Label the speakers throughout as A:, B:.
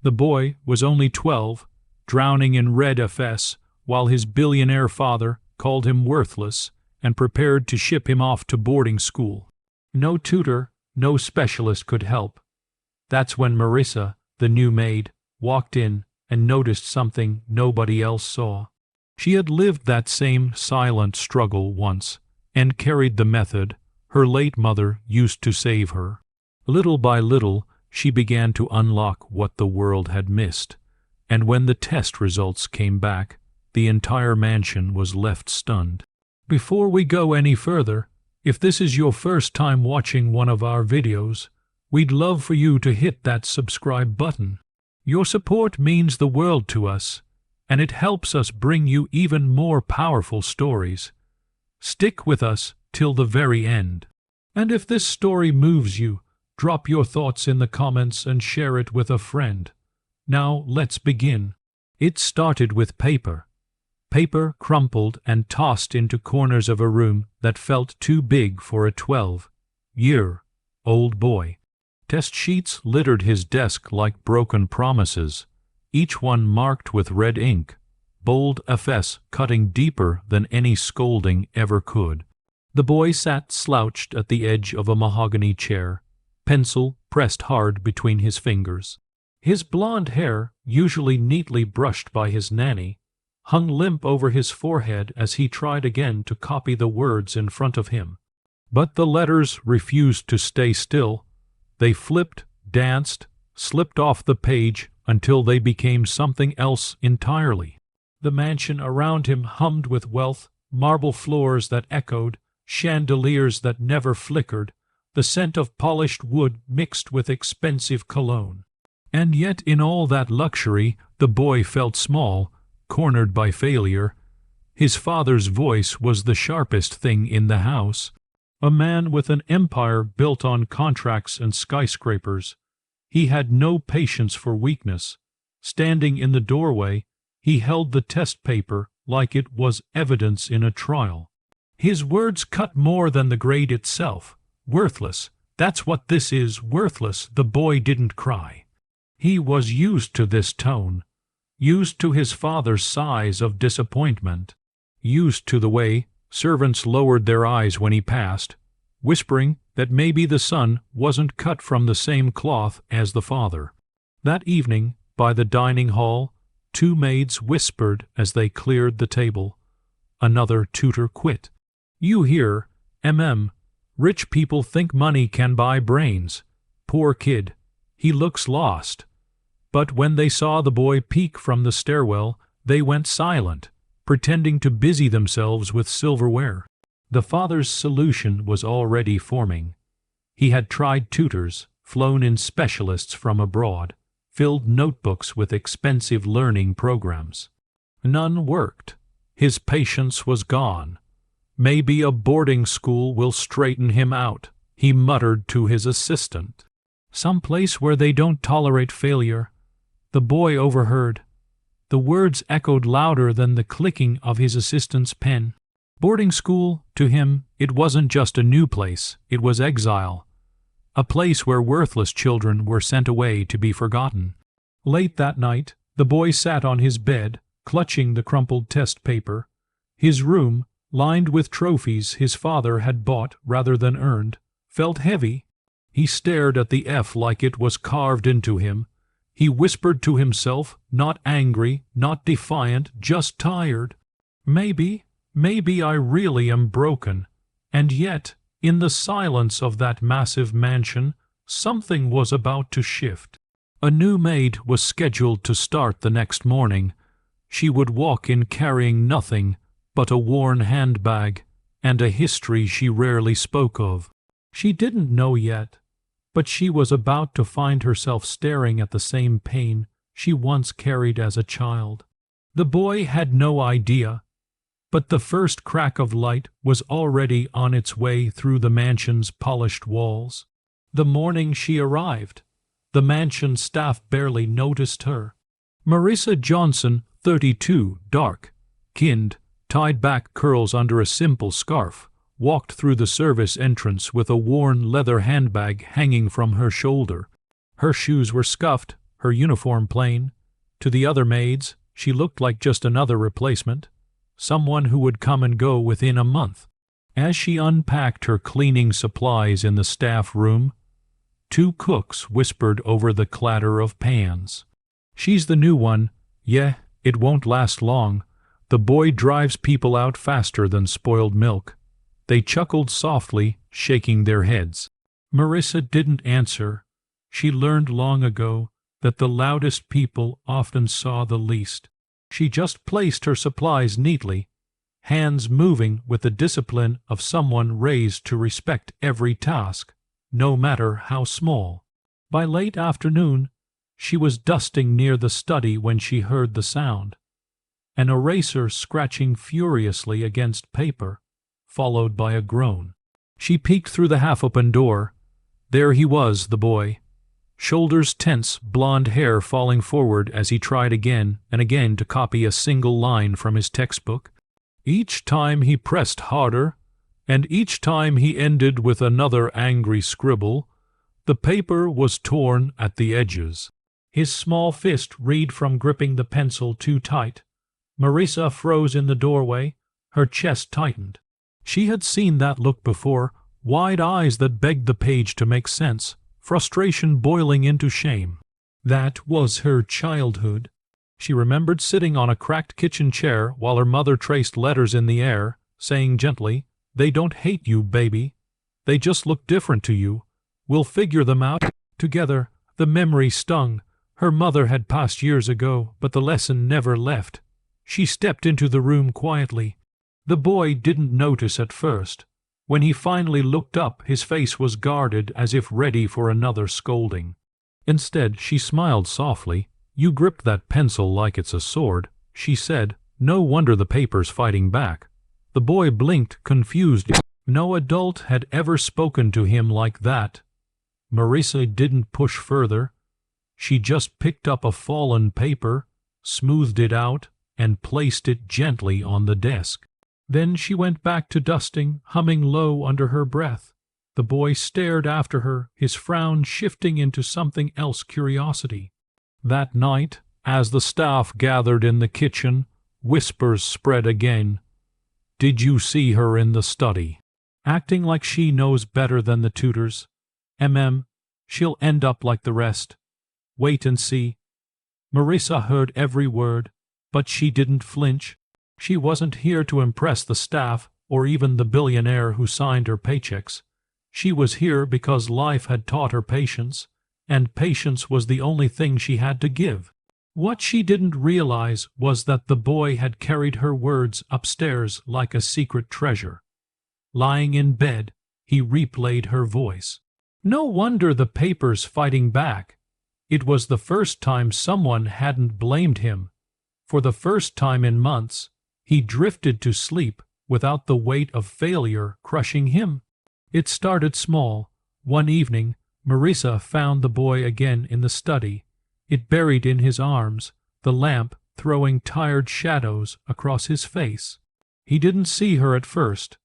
A: The boy was only 12, drowning in red FS, while his billionaire father called him worthless and prepared to ship him off to boarding school. No tutor, no specialist could help. That's when Marissa, the new maid, walked in and noticed something nobody else saw. She had lived that same silent struggle once and carried the method her late mother used to save her. Little by little, she began to unlock what the world had missed, and when the test results came back, the entire mansion was left stunned. Before we go any further, if this is your first time watching one of our videos, we'd love for you to hit that subscribe button. Your support means the world to us, and it helps us bring you even more powerful stories. Stick with us till the very end. And if this story moves you, drop your thoughts in the comments and share it with a friend. Now let's begin. It started with paper. Paper crumpled and tossed into corners of a room that felt too big for a 12-year-old boy. Test sheets littered his desk like broken promises, each one marked with red ink, bold FS cutting deeper than any scolding ever could. The boy sat slouched at the edge of a mahogany chair, pencil pressed hard between his fingers. His blonde hair, usually neatly brushed by his nanny, hung limp over his forehead as he tried again to copy the words in front of him. But the letters refused to stay still. They flipped, danced, slipped off the page until they became something else entirely. The mansion around him hummed with wealth, marble floors that echoed, chandeliers that never flickered, the scent of polished wood mixed with expensive cologne. And yet in all that luxury the boy felt small, cornered by failure. His father's voice was the sharpest thing in the house. A man with an empire built on contracts and skyscrapers. He had no patience for weakness. Standing in the doorway, he held the test paper like it was evidence in a trial. His words cut more than the grade itself. Worthless. That's what this is, worthless. The boy didn't cry. He was used to this tone, used to his father's sighs of disappointment, used to the way servants lowered their eyes when he passed, whispering that maybe the son wasn't cut from the same cloth as the father. That evening, by the dining hall, two maids whispered as they cleared the table. Another tutor quit. "You hear, rich people think money can buy brains. Poor kid, he looks lost." But when they saw the boy peek from the stairwell, they went silent, pretending to busy themselves with silverware. The father's solution was already forming. He had tried tutors, flown in specialists from abroad, filled notebooks with expensive learning programs. None worked. His patience was gone. "Maybe a boarding school will straighten him out," he muttered to his assistant. "Some place where they don't tolerate failure." The boy overheard. The words echoed louder than the clicking of his assistant's pen. Boarding school, to him, it wasn't just a new place, it was exile. A place where worthless children were sent away to be forgotten. Late that night, the boy sat on his bed, clutching the crumpled test paper. His room, lined with trophies his father had bought rather than earned, felt heavy. He stared at the F like it was carved into him. He whispered to himself, not angry, not defiant, just tired. Maybe I really am broken. And yet, in the silence of that massive mansion, something was about to shift. A new maid was scheduled to start the next morning. She would walk in carrying nothing but a worn handbag and a history she rarely spoke of. She didn't know yet, but she was about to find herself staring at the same pain she once carried as a child. The boy had no idea, but the first crack of light was already on its way through the mansion's polished walls. The morning she arrived, the mansion staff barely noticed her. Marissa Johnson, 32, dark-skinned, tied back curls under a simple scarf, walked through the service entrance with a worn leather handbag hanging from her shoulder. Her shoes were scuffed, her uniform plain. To the other maids, she looked like just another replacement, someone who would come and go within a month. As she unpacked her cleaning supplies in the staff room, two cooks whispered over the clatter of pans. "She's the new one. Yeah, it won't last long. The boy drives people out faster than spoiled milk." They chuckled softly, shaking their heads. Marissa didn't answer. She learned long ago that the loudest people often saw the least. She just placed her supplies neatly, hands moving with the discipline of someone raised to respect every task, no matter how small. By late afternoon, she was dusting near the study when she heard the sound. An eraser scratching furiously against paper, followed by a groan. She peeked through the half-open door. There he was, the boy. Shoulders tense, blonde hair falling forward as he tried again and again to copy a single line from his textbook. Each time he pressed harder, and each time he ended with another angry scribble. The paper was torn at the edges. His small fist reeled from gripping the pencil too tight. Marissa froze in the doorway, her chest tightened. She had seen that look before, wide eyes that begged the page to make sense, frustration boiling into shame. That was her childhood. She remembered sitting on a cracked kitchen chair while her mother traced letters in the air, saying gently, "They don't hate you, baby. They just look different to you. We'll figure them out together." The memory stung. Her mother had passed years ago, but the lesson never left. She stepped into the room quietly. The boy didn't notice at first. When he finally looked up, his face was guarded as if ready for another scolding. Instead, she smiled softly. "You gripped that pencil like it's a sword," she said. "No wonder the paper's fighting back." The boy blinked, confused. No adult had ever spoken to him like that. Marissa didn't push further. She just picked up a fallen paper, smoothed it out, and placed it gently on the desk. Then she went back to dusting, humming low under her breath. The boy stared after her, his frown shifting into something else, curiosity. That night, as the staff gathered in the kitchen, whispers spread again. "Did you see her in the study?" Acting like she knows better than the tutors. She'll end up like the rest. Wait and see." Marissa heard every word, but she didn't flinch. She wasn't here to impress the staff or even the billionaire who signed her paychecks. She was here because life had taught her patience, and patience was the only thing she had to give. What she didn't realize was that the boy had carried her words upstairs like a secret treasure. Lying in bed, he replayed her voice. No wonder the paper's fighting back. It was the first time someone hadn't blamed him. For the first time in months, he drifted to sleep without the weight of failure crushing him. It started small. One evening, Marissa found the boy again in the study, it buried in his arms, the lamp throwing tired shadows across his face. He didn't see her at first.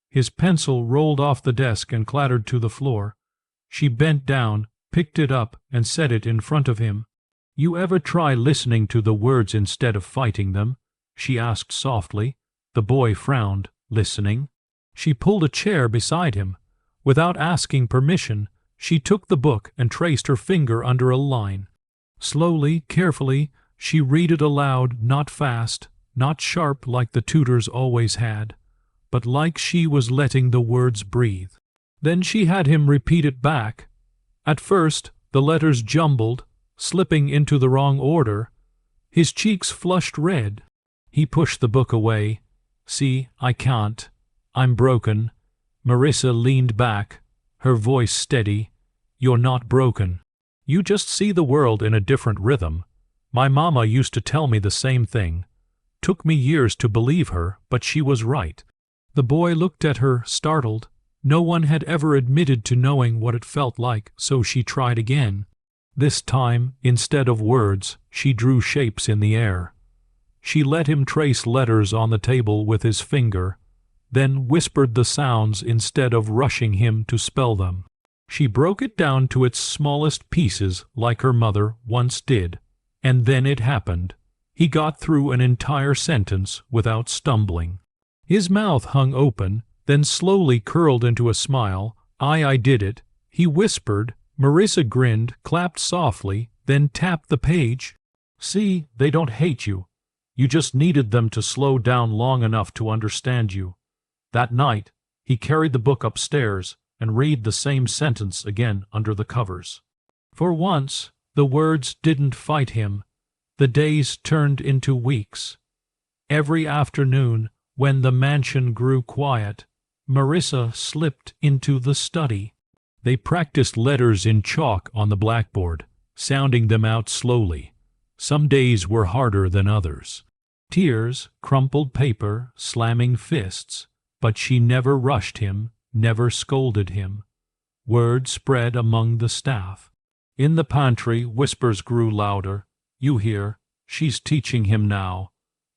A: His pencil rolled off the desk and clattered to the floor. She bent down, picked it up, and set it in front of him. "You ever try listening to the words instead of fighting them?" she asked softly. The boy frowned, listening. She pulled a chair beside him. Without asking permission, she took the book and traced her finger under a line. Slowly, carefully, she read it aloud, not fast, not sharp like the tutors always had, but like she was letting the words breathe. Then she had him repeat it back. At first, the letters jumbled, slipping into the wrong order. His cheeks flushed red. He pushed the book away. "See, I can't. I'm broken." Marissa leaned back, her voice steady. "You're not broken. You just see the world in a different rhythm. My mama used to tell me the same thing. Took me years to believe her, but she was right." The boy looked at her, startled. No one had ever admitted to knowing what it felt like, so she tried again. This time, instead of words, she drew shapes in the air. She let him trace letters on the table with his finger, then whispered the sounds instead of rushing him to spell them. She broke it down to its smallest pieces like her mother once did, and then it happened. He got through an entire sentence without stumbling. His mouth hung open, then slowly curled into a smile. I did it," he whispered. Marissa grinned, clapped softly, then tapped the page. "See, they don't hate you. You just needed them to slow down long enough to understand you." That night, he carried the book upstairs and read the same sentence again under the covers. For once, the words didn't fight him. The days turned into weeks. Every afternoon, when the mansion grew quiet, Marissa slipped into the study. They practiced letters in chalk on the blackboard, sounding them out slowly. Some days were harder than others. Tears, crumpled paper, slamming fists, but she never rushed him, never scolded him. Word spread among the staff. In the pantry, whispers grew louder. "You hear, she's teaching him now.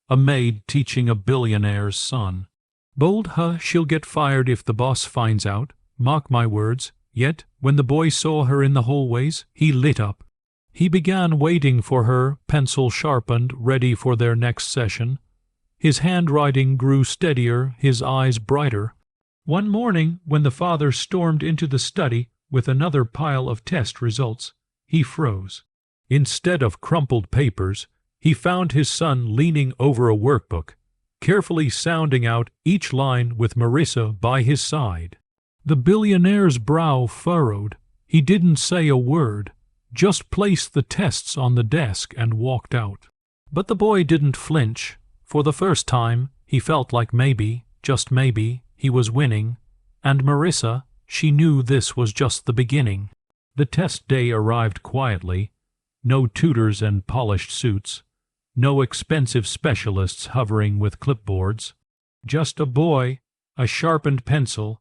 A: A maid teaching a billionaire's son. Bold, huh? She'll get fired if the boss finds out. Mark my words." Yet, when the boy saw her in the hallways, he lit up. He began waiting for her, pencil sharpened, ready for their next session. His handwriting grew steadier, his eyes brighter. One morning, when the father stormed into the study with another pile of test results, he froze. Instead of crumpled papers, he found his son leaning over a workbook, carefully sounding out each line with Marissa by his side. The billionaire's brow furrowed. He didn't say a word, just placed the tests on the desk and walked out. But the boy didn't flinch. For the first time, he felt like maybe, just maybe, he was winning. And Marissa, she knew this was just the beginning. The test day arrived quietly. No tutors and polished suits. No expensive specialists hovering with clipboards. Just a boy, a sharpened pencil,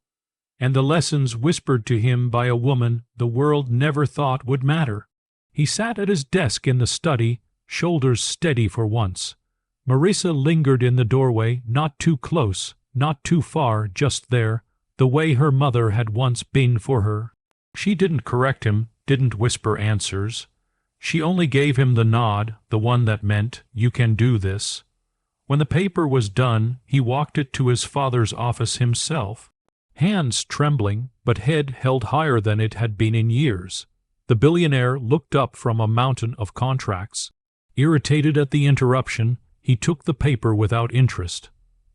A: and the lessons whispered to him by a woman the world never thought would matter. He sat at his desk in the study, shoulders steady for once. Marissa lingered in the doorway, not too close, not too far, just there, the way her mother had once been for her. She didn't correct him, didn't whisper answers. She only gave him the nod, the one that meant, "You can do this." When the paper was done, he walked it to his father's office himself. Hands trembling, but head held higher than it had been in years. The billionaire looked up from a mountain of contracts. Irritated at the interruption, he took the paper without interest.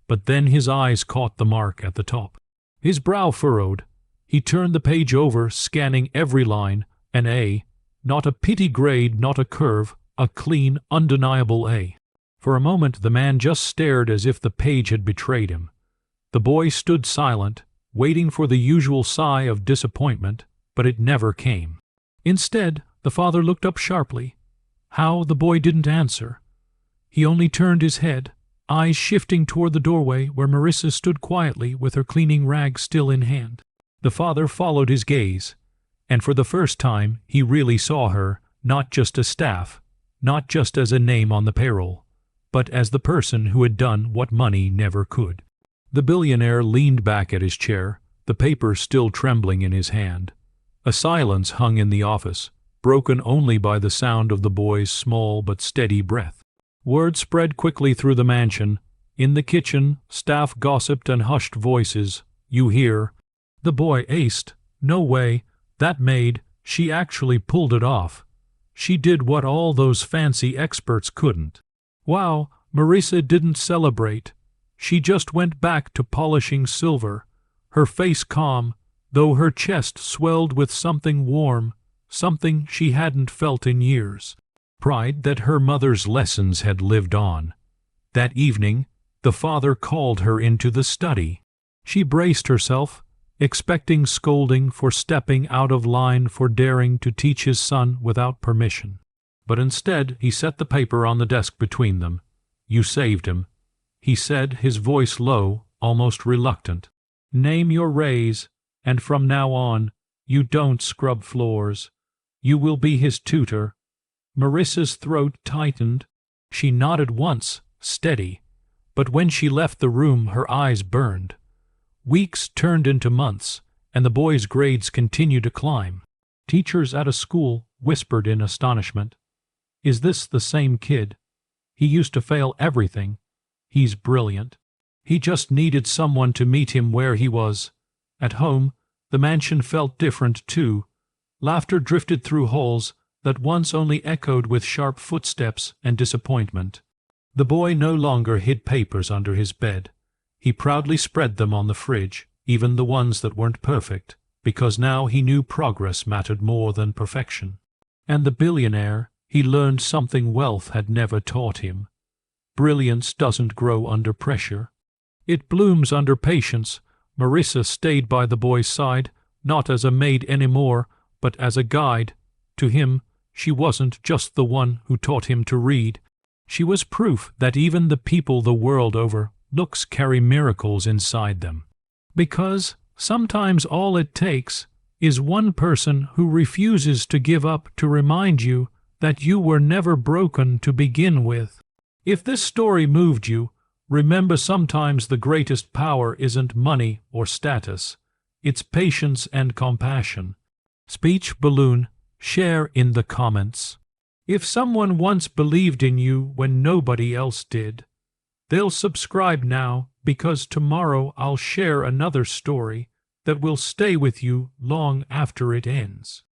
A: But then his eyes caught the mark at the top. His brow furrowed. He turned the page over, scanning every line. An A. Not a pity grade, not a curve, a clean, undeniable A. For a moment the man just stared as if the page had betrayed him. The boy stood silent, waiting for the usual sigh of disappointment, but it never came. Instead, the father looked up sharply. How, the boy didn't answer. He only turned his head, eyes shifting toward the doorway where Marissa stood quietly with her cleaning rag still in hand. The father followed his gaze, and for the first time he really saw her, not just as staff, not just as a name on the payroll, but as the person who had done what money never could. The billionaire leaned back at his chair, the paper still trembling in his hand. A silence hung in the office, broken only by the sound of the boy's small but steady breath. Word spread quickly through the mansion. In the kitchen, staff gossiped and hushed voices. "You hear? The boy aced. No way. That maid, she actually pulled it off. She did what all those fancy experts couldn't." Wow, Marissa didn't celebrate. She just went back to polishing silver, her face calm, though her chest swelled with something warm, something she hadn't felt in years. Pride that her mother's lessons had lived on. That evening, the father called her into the study. She braced herself, expecting scolding for stepping out of line, for daring to teach his son without permission. But instead, he set the paper on the desk between them. "You saved him," he said, his voice low, almost reluctant. "Name your raise, and from now on, you don't scrub floors. You will be his tutor." Marissa's throat tightened. She nodded once, steady, but when she left the room her eyes burned. Weeks turned into months, and the boy's grades continued to climb. Teachers at a school whispered in astonishment, "Is this the same kid? He used to fail everything. He's brilliant." He just needed someone to meet him where he was. At home, the mansion felt different too. Laughter drifted through halls that once only echoed with sharp footsteps and disappointment. The boy no longer hid papers under his bed. He proudly spread them on the fridge, even the ones that weren't perfect, because now he knew progress mattered more than perfection. And the billionaire, he learned something wealth had never taught him. Brilliance doesn't grow under pressure. It blooms under patience. Marissa stayed by the boy's side, not as a maid anymore, but as a guide. To him, she wasn't just the one who taught him to read. She was proof that even the people the world over looks carry miracles inside them. Because sometimes all it takes is one person who refuses to give up to remind you that you were never broken to begin with. If this story moved you, remember sometimes the greatest power isn't money or status. It's patience and compassion. Speech balloon, share in the comments. If someone once believed in you when nobody else did, they'll subscribe now, because tomorrow I'll share another story that will stay with you long after it ends.